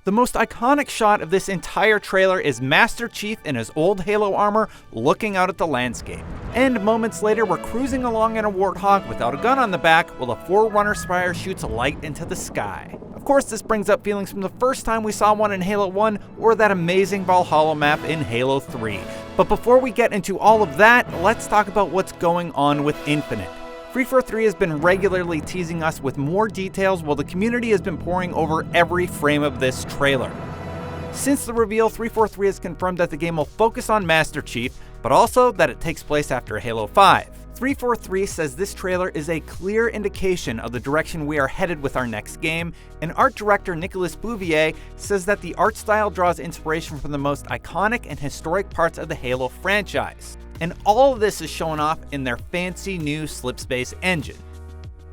The most iconic shot of this entire trailer is Master Chief in his old Halo armor looking out at the landscape. And moments later, we're cruising along in a Warthog without a gun on the back while a Forerunner Spire shoots a light into the sky. Of course, this brings up feelings from the first time we saw one in Halo 1 or that amazing Valhalla map in Halo 3. But before we get into all of that, let's talk about what's going on with Infinite. 343 has been regularly teasing us with more details while the community has been poring over every frame of this trailer. Since the reveal, 343 has confirmed that the game will focus on Master Chief, but also that it takes place after Halo 5. 343 says this trailer is a clear indication of the direction we are headed with our next game, and art director Nicolas Bouvier says that the art style draws inspiration from the most iconic and historic parts of the Halo franchise. And all of this is shown off in their fancy new slipspace engine.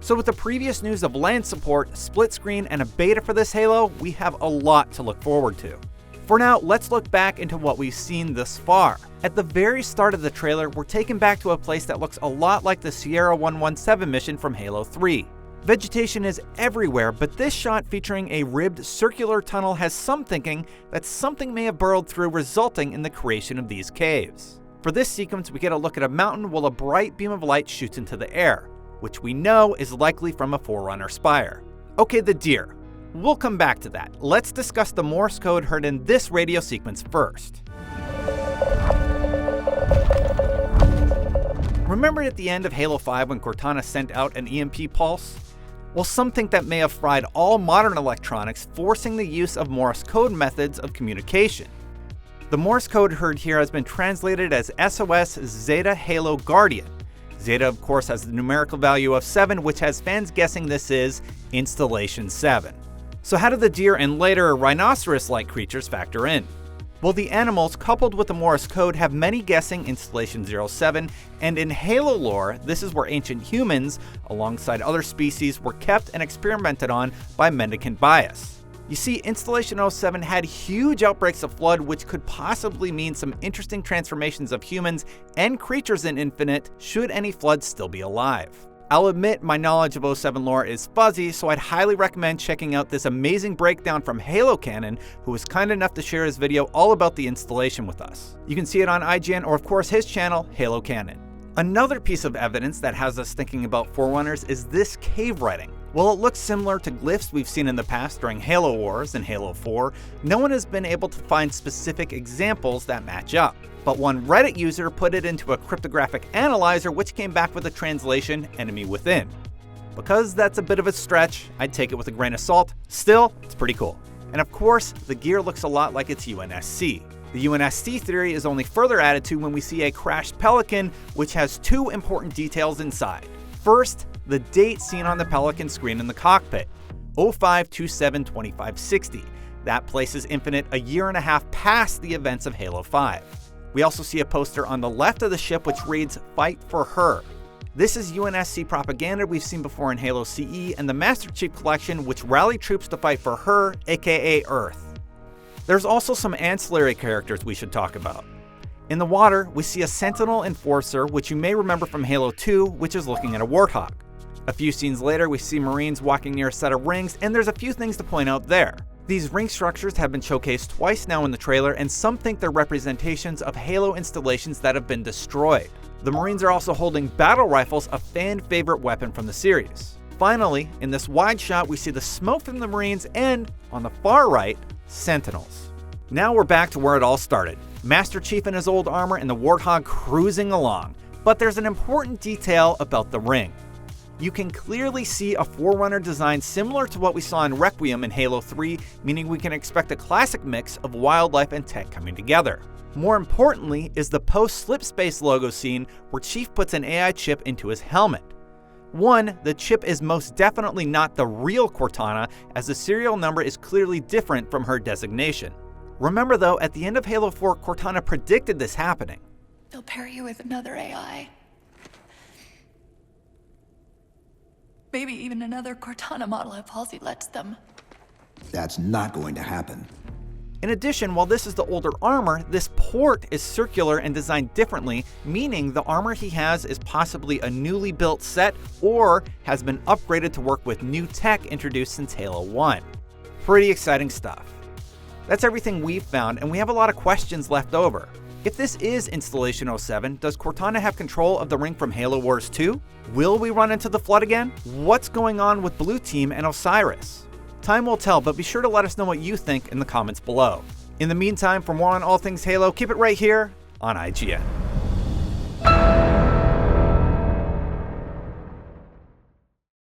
So with the previous news of LAN support, split screen, and a beta for this Halo, we have a lot to look forward to. For now, let's look back into what we've seen thus far. At the very start of the trailer, we're taken back to a place that looks a lot like the Sierra 117 mission from Halo 3. Vegetation is everywhere, but this shot featuring a ribbed circular tunnel has some thinking that something may have burrowed through, resulting in the creation of these caves. For this sequence, we get a look at a mountain while a bright beam of light shoots into the air, which we know is likely from a Forerunner Spire. Okay, the deer. We'll come back to that. Let's discuss the Morse code heard in this radio sequence first. Remember at the end of Halo 5 when Cortana sent out an EMP pulse? Well, some think that may have fried all modern electronics, forcing the use of Morse code methods of communication. The Morse code heard here has been translated as SOS Zeta Halo Guardian. Zeta, of course, has the numerical value of 7, which has fans guessing this is Installation 7. So how do the deer and later rhinoceros-like creatures factor in? Well, the animals, coupled with the Morse code, have many guessing Installation 07, and in Halo lore, this is where ancient humans, alongside other species, were kept and experimented on by mendicant bias. You see, Installation 07 had huge outbreaks of flood, which could possibly mean some interesting transformations of humans and creatures in Infinite, should any floods still be alive. I'll admit my knowledge of 07 lore is fuzzy, so I'd highly recommend checking out this amazing breakdown from Halo Canon, who was kind enough to share his video all about the installation with us. You can see it on IGN or of course his channel, Halo Canon. Another piece of evidence that has us thinking about Forerunners is this cave writing. While it looks similar to glyphs we've seen in the past during Halo Wars and Halo 4, no one has been able to find specific examples that match up. But one Reddit user put it into a cryptographic analyzer, which came back with the translation enemy within. Because that's a bit of a stretch, I'd take it with a grain of salt. Still, it's pretty cool. And of course, the gear looks a lot like its UNSC. The UNSC theory is only further added to when we see a crashed Pelican, which has two important details inside. First, the date seen on the Pelican screen in the cockpit, 05/27/2560. That places Infinite a year and a half past the events of Halo 5. We also see a poster on the left of the ship which reads, "Fight for Her." This is UNSC propaganda we've seen before in Halo CE and the Master Chief Collection, which rally troops to fight for her, aka Earth. There's also some ancillary characters we should talk about. In the water, we see a Sentinel Enforcer, which you may remember from Halo 2, which is looking at a Warthog. A few scenes later, we see Marines walking near a set of rings, and there's a few things to point out there. These ring structures have been showcased twice now in the trailer, and some think they're representations of Halo installations that have been destroyed. The Marines are also holding battle rifles, a fan favorite weapon from the series. Finally, in this wide shot, we see the smoke from the Marines and, on the far right, Sentinels. Now we're back to where it all started. Master Chief in his old armor and the Warthog cruising along. But there's an important detail about the ring. You can clearly see a Forerunner design similar to what we saw in Requiem in Halo 3, meaning we can expect a classic mix of wildlife and tech coming together. More importantly is the post-Slipspace logo scene where Chief puts an AI chip into his helmet. One, the chip is most definitely not the real Cortana, as the serial number is clearly different from her designation. Remember though, at the end of Halo 4, Cortana predicted this happening. They'll pair you with another AI. Maybe even another Cortana model if Halsey lets them. That's not going to happen. In addition, while this is the older armor, this port is circular and designed differently, meaning the armor he has is possibly a newly built set or has been upgraded to work with new tech introduced since Halo 1. Pretty exciting stuff. That's everything we've found, and we have a lot of questions left over. If this is Installation 07, does Cortana have control of the ring from Halo Wars 2? Will we run into the Flood again? What's going on with Blue Team and Osiris? Time will tell, but be sure to let us know what you think in the comments below. In the meantime, for more on all things Halo, keep it right here on IGN.